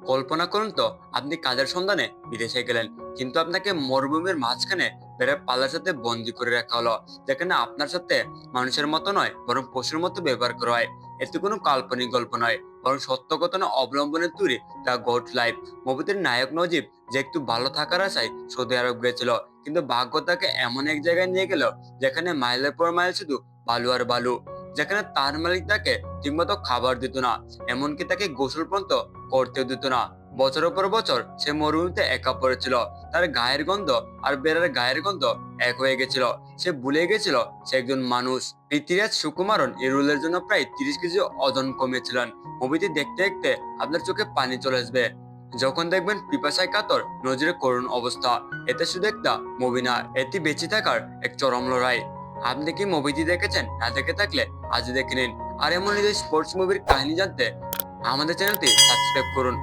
কল্পনা করুন তো, আপনি কাজের সন্ধানে বিদেশে গেলেন, কিন্তু আপনাকে মরুভূমির মাঝখানে বেড়ার পালার সাথে বন্দি করে রাখা হলো, যেখানে আপনার সাথে মানুষের মতো নয় বরং পশুর মতো ব্যবহার করা হয়। এতে কোনো কাল্পনিক গল্প নয়, বরং সত্য ঘটনা অবলম্বনে তৈরি দ্য গড লাইফ। মুভিটির নায়ক নজিব, যে একটু ভালো থাকার আশায় সৌদি আরব গিয়েছিল, কিন্তু ভাগ্য তাকে এমন এক জায়গায় নিয়ে গেল যেখানে মাইলের পর মাইল শুধু বালু আর বালু, যেখানে তার মালিক তাকে ঠিকমতো খাবার দিত না, এমনকি তাকে গোসল পর্যন্ত করতেও দিত না। বছরের পর বছর সে মরুভূমিতে একা পড়েছিল। তার গায়ের গন্ধ আর বেড়ার গায়ের গন্ধ এক হয়ে গেছিল। সে ভুলে গেছিল সে একজন মানুষ। পৃথ্বীরাজ সুকুমারন এই রোলের জন্য প্রায় 30 কেজি ওজন কমিয়েছিলেন। মুভিটি দেখতে দেখতে আপনার চোখে পানি চলে আসবে যখন দেখবেন পিপাসায় কাতর নজরের করুণ অবস্থা। এতে শুধু একটা মুভি না, এটি বেঁচে থাকার এক চরম লড়াই। আপনি কি মুভিটি দেখেছেন? না দেখে থাকলে আজই দেখে নিন। আর এমন স্পোর্টস মুভির কাহিনী জানতে আমাদের চ্যানেলটি সাবস্ক্রাইব করুন।